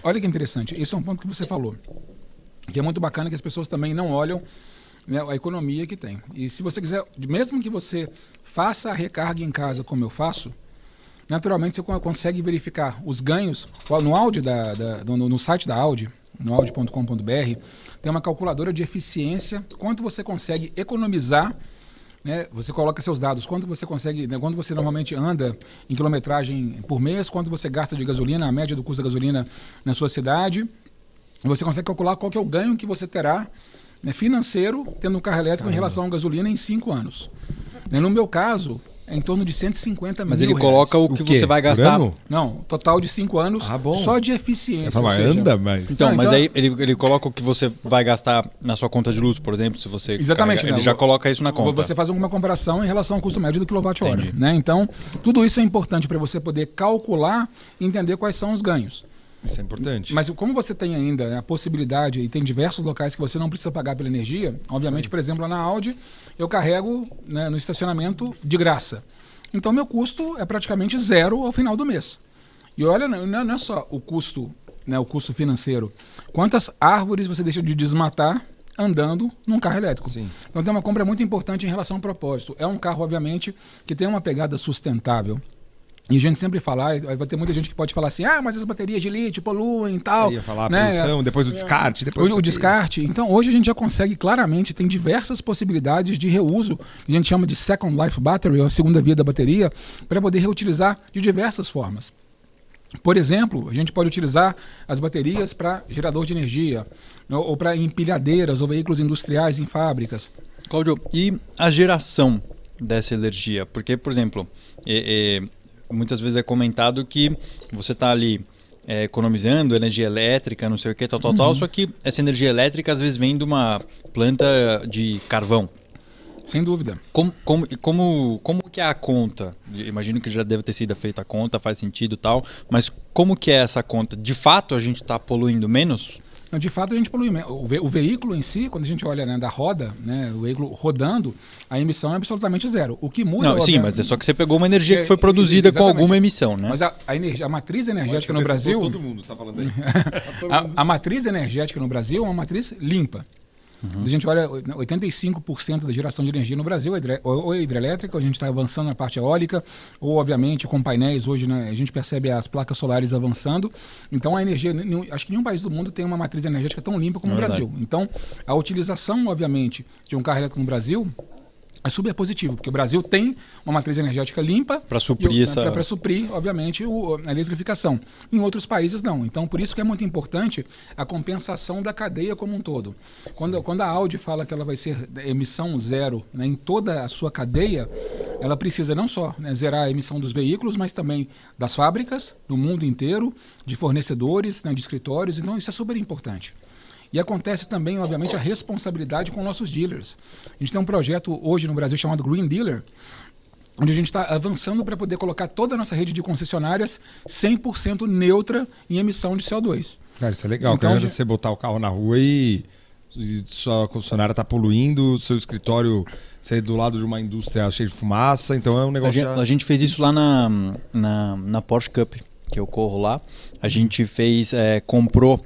Olha que interessante. Esse é um ponto que você falou, que é muito bacana, que as pessoas também não olham, né, a economia que tem. E se você quiser, mesmo que você faça a recarga em casa como eu faço, naturalmente você consegue verificar os ganhos. No Audi no site da Audi, no audi.com.br, tem uma calculadora de eficiência, quanto você consegue economizar, né? Você coloca seus dados, quanto você consegue, né, quanto você normalmente anda em quilometragem por mês, quanto você gasta de gasolina, a média do custo da gasolina na sua cidade. Você consegue calcular qual que é o ganho que você terá, né, financeiro, tendo um carro elétrico em relação à gasolina em 5 anos. No meu caso, é em torno de 150 Mas mil ele coloca reais. o que você vai gastar. Não, total de 5 anos só de eficiência. Falo, anda, mas... Então, mas aí ele coloca o que você vai gastar na sua conta de luz, por exemplo, se você exatamente, carrega, ele já coloca isso na conta. Você faz alguma comparação em relação ao custo médio do quilowatt-hora. Né? Então, tudo isso é importante para você poder calcular e entender quais são os ganhos. Isso é importante. Mas como você tem ainda a possibilidade, e tem diversos locais que você não precisa pagar pela energia, obviamente, por exemplo, lá na Audi, eu carrego, né, no estacionamento de graça. Então, meu custo é praticamente zero ao final do mês. E olha, não é só o custo, né, o custo financeiro. Quantas árvores você deixa de desmatar andando num carro elétrico? Sim. Então, tem uma compra muito importante em relação ao propósito. É um carro, obviamente, que tem uma pegada sustentável. E a gente sempre fala, vai ter muita gente que pode falar assim, mas as baterias de lítio poluem e tal. Ia falar a né? poluição, depois o descarte. Depois o descarte. Então, hoje a gente já consegue claramente, tem diversas possibilidades de reuso, que a gente chama de Second Life Battery, ou a segunda via da bateria, para poder reutilizar de diversas formas. Por exemplo, a gente pode utilizar as baterias para gerador de energia, ou para empilhadeiras ou veículos industriais em fábricas. Cláudio, e a geração dessa energia? Porque, por exemplo, muitas vezes é comentado que você está ali economizando energia elétrica, não sei o que, tal, só que essa energia elétrica às vezes vem de uma planta de carvão. Sem dúvida. Como que é a conta? Imagino que já deve ter sido feita a conta, faz sentido e tal, mas como que é essa conta? De fato a gente está poluindo menos? De fato, a gente polui. O veículo em si, quando a gente olha, né, da roda, né, o veículo rodando, a emissão é absolutamente zero. O que muda... Não, sim, mas é só que você pegou uma energia que foi produzida com alguma emissão, né? Mas a matriz energética no Brasil... Todo mundo está falando aí. A matriz energética no Brasil é uma matriz limpa. A gente olha, 85% da geração de energia no Brasil ou é hidrelétrica, ou a gente está avançando na parte eólica, ou obviamente com painéis, hoje, né, a gente percebe as placas solares avançando. Então a energia, acho que nenhum país do mundo tem uma matriz energética tão limpa como o Brasil. Então a utilização, obviamente, de um carro elétrico no Brasil é super positivo, porque o Brasil tem uma matriz energética limpa para suprir, para suprir, obviamente, a eletrificação. Em outros países, não. Então, por isso que é muito importante a compensação da cadeia como um todo. Quando a Audi fala que ela vai ser emissão zero, né, em toda a sua cadeia, ela precisa não só, né, zerar a emissão dos veículos, mas também das fábricas, do mundo inteiro, de fornecedores, né, de escritórios. Então, isso é super importante. E acontece também, obviamente, a responsabilidade com nossos dealers. A gente tem um projeto hoje no Brasil chamado Green Dealer, onde a gente está avançando para poder colocar toda a nossa rede de concessionárias 100% neutra em emissão de CO2. Cara, isso é legal. Então, Então, você botar o carro na rua e sua concessionária está poluindo, seu escritório ser do lado de uma indústria cheia de fumaça, então é um negócio... A gente fez isso lá na Porsche Cup, que eu corro lá. A gente fez, comprou...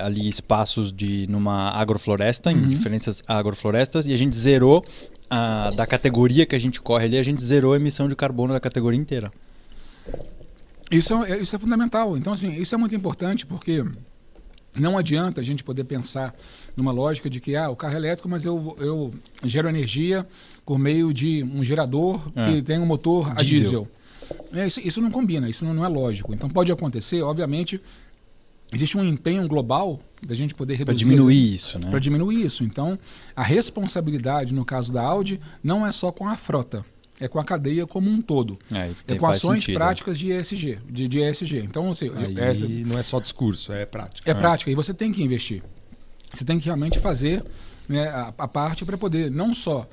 ali espaços numa agrofloresta, em diferentes agroflorestas, e a gente zerou da categoria que a gente corre ali, a gente zerou a emissão de carbono da categoria inteira. Isso é fundamental. Então, assim, isso é muito importante porque não adianta a gente poder pensar numa lógica de que o carro é elétrico, mas eu gero energia por meio de um gerador que tem um motor a diesel. Isso não combina, isso não é lógico. Então pode acontecer, obviamente. Existe um empenho global da gente poder reduzir... Para diminuir isso, né? Para diminuir isso. Então, a responsabilidade, no caso da Audi, não é só com a frota, é com a cadeia como um todo. É com ações práticas de ESG. De ESG. Então, assim, aí não é só discurso, é prática. É prática, e você tem que investir. Você tem que realmente fazer, né, a parte para poder não só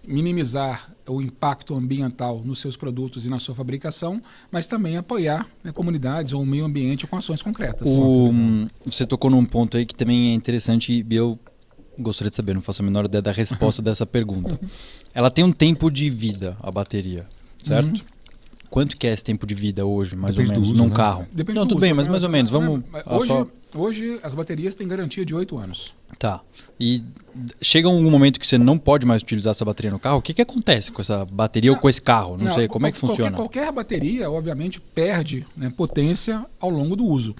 minimizar o impacto ambiental nos seus produtos e na sua fabricação, mas também apoiar, né, comunidades ou o meio ambiente com ações concretas. Você tocou num ponto aí que também é interessante e eu gostaria de saber, não faço a menor ideia da resposta dessa pergunta. Ela tem um tempo de vida, a bateria, certo? Quanto que é esse tempo de vida hoje, mais Depende ou menos, do uso, num né? carro? Depende Não, do tudo uso, bem, mas mais ou menos. Vamos. Hoje as baterias têm garantia de 8 anos. Tá. E chega um momento que você não pode mais utilizar essa bateria no carro. O que, que acontece com essa bateria ou com esse carro? Não sei, como é que funciona? Qualquer bateria, obviamente, perde, né, potência ao longo do uso.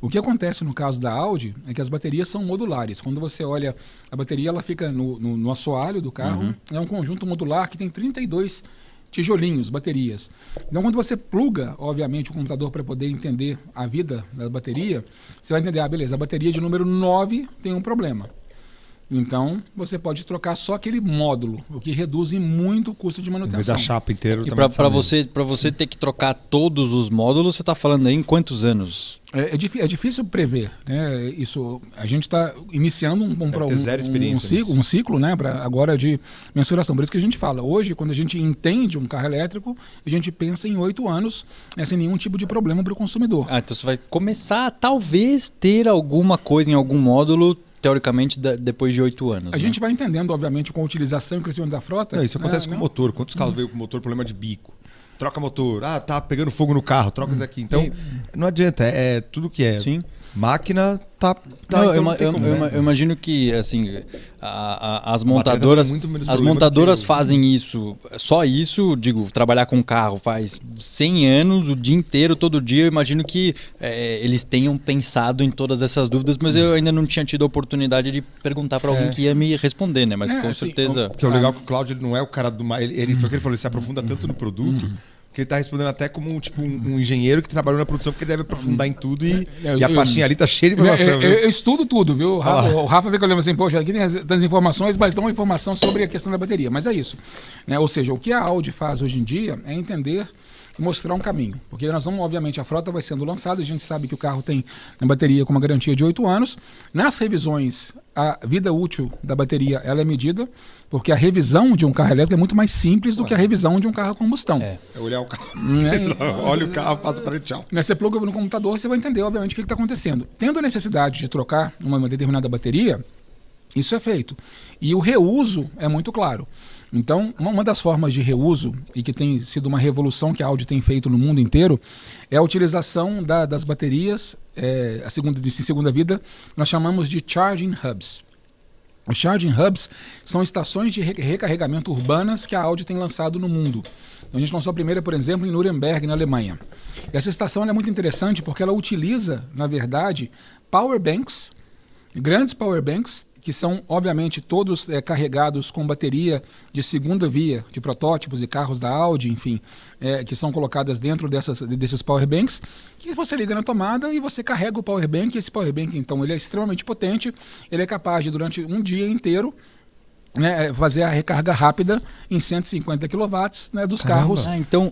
O que acontece no caso da Audi é que as baterias são modulares. Quando você olha a bateria, ela fica no assoalho do carro. É um conjunto modular que tem 32 tijolinhos, baterias. Então, quando você pluga, obviamente, o computador para poder entender a vida da bateria, você vai entender, beleza, a bateria de número 9 tem um problema. Então, você pode trocar só aquele módulo, o que reduz em muito o custo de manutenção. Em vez da chapa inteira. E para você ter que trocar todos os módulos, você está falando aí em quantos anos? É difícil prever, né? Isso, a gente está iniciando um ciclo, né, agora de mensuração. Por isso que a gente fala, hoje, quando a gente entende um carro elétrico, a gente pensa em 8 anos, né, sem nenhum tipo de problema para o consumidor. Então você vai começar a talvez ter alguma coisa em algum módulo, teoricamente, depois de 8 anos. A gente vai entendendo, obviamente, com a utilização e o crescimento da frota. Não, isso acontece com o motor. Quantos carros veio com motor, problema de bico? Troca motor. Tá pegando fogo no carro, troca isso aqui. Então, não adianta. É tudo que é. Sim. Máquina tá não, então eu imagino que assim as montadoras fazem isso, só isso, digo, trabalhar com carro faz 100 anos, o dia inteiro, todo dia. Eu imagino que eles tenham pensado em todas essas dúvidas, mas eu ainda não tinha tido a oportunidade de perguntar para alguém que ia me responder, né? Mas com certeza. Porque o legal é que o Cláudio ele não é o cara do ele foi o que ele falou, ele se aprofunda tanto no produto. Que ele está respondendo até como um engenheiro que trabalhou na produção, porque ele deve aprofundar em tudo e a pastinha ali tá cheia de informação. Eu estudo tudo, viu? O Rafa fica olhando assim, poxa, aqui tem as informações, mas dá uma informação sobre a questão da bateria. Mas é isso. Né? Ou seja, o que a Audi faz hoje em dia é entender e mostrar um caminho. Porque nós vamos, obviamente, a frota vai sendo lançada, a gente sabe que o carro tem uma bateria com uma garantia de 8 anos. Nas revisões, a vida útil da bateria ela é medida, porque a revisão de um carro elétrico é muito mais simples do que a revisão de um carro a combustão. É olhar o carro. Olha o carro, passa para ele, tchau. Você pluga no computador, você vai entender, obviamente, o que está acontecendo. Tendo a necessidade de trocar uma determinada bateria, isso é feito. E o reuso é muito claro. Então, uma das formas de reuso, e que tem sido uma revolução que a Audi tem feito no mundo inteiro, é a utilização das baterias, em segunda vida, nós chamamos de charging hubs. Os charging hubs são estações de recarregamento urbanas que a Audi tem lançado no mundo. A gente lançou a primeira, por exemplo, em Nuremberg, na Alemanha. Essa estação é muito interessante porque ela utiliza, na verdade, power banks, grandes power banks, que são, obviamente, todos carregados com bateria de segunda via, de protótipos e carros da Audi, enfim, que são colocadas dentro desses power banks, que você liga na tomada e você carrega o power bank, e esse power bank, então, ele é extremamente potente, ele é capaz de, durante um dia inteiro, fazer a recarga rápida em 150 kW dos carros. Então,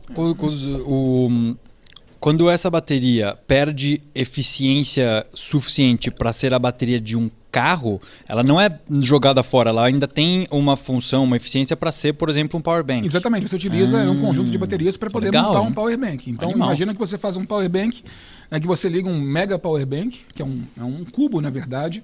quando essa bateria perde eficiência suficiente para ser a bateria de um carro, ela não é jogada fora, ela ainda tem uma função, uma eficiência para ser, por exemplo, um power bank. Exatamente, você utiliza um conjunto de baterias para poder montar um power bank. Então, imagina que você faz um power bank, que você liga um mega power bank, que é um cubo, na verdade,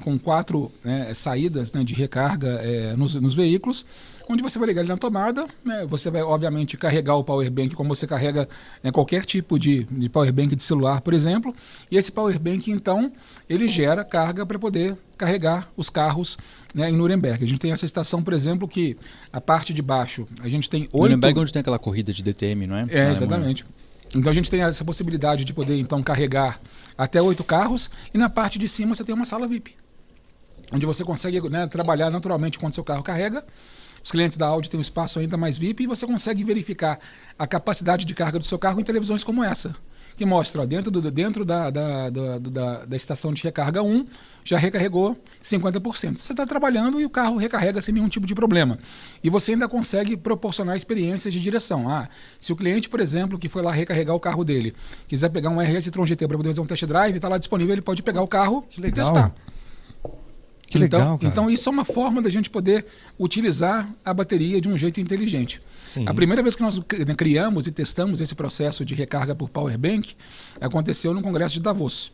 com 4 saídas de recarga nos veículos, onde você vai ligar ele na tomada, você vai, obviamente, carregar o power bank como você carrega qualquer tipo de power bank de celular, por exemplo, e esse power bank, então, ele gera carga para poder carregar os carros em Nuremberg. A gente tem essa estação, por exemplo, que a parte de baixo, a gente tem 8... Nuremberg é onde tem aquela corrida de DTM, não é? Exatamente. Então a gente tem essa possibilidade de poder, então, carregar até 8 carros, e na parte de cima você tem uma sala VIP, onde você consegue trabalhar naturalmente quando seu carro carrega. Os clientes da Audi têm um espaço ainda mais VIP e você consegue verificar a capacidade de carga do seu carro em televisões como essa, que mostra, dentro da estação de recarga 1, já recarregou 50%. Você está trabalhando e o carro recarrega sem nenhum tipo de problema. E você ainda consegue proporcionar experiências de direção. Se o cliente, por exemplo, que foi lá recarregar o carro dele, quiser pegar um RS e-tron GT para poder fazer um test drive, está lá disponível, ele pode pegar o carro e testar. Que legal, cara. Então isso é uma forma da gente poder utilizar a bateria de um jeito inteligente. Sim. A primeira vez que nós criamos e testamos esse processo de recarga por power bank aconteceu no Congresso de Davos.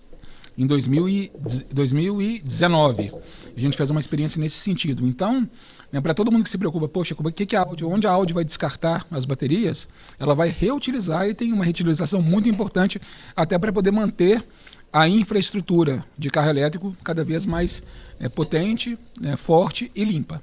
em 2019. A gente fez uma experiência nesse sentido. Então, né, para todo mundo que se preocupa, poxa, onde a Audi vai descartar as baterias, ela vai reutilizar e tem uma reutilização muito importante até para poder manter a infraestrutura de carro elétrico cada vez mais potente, forte e limpa.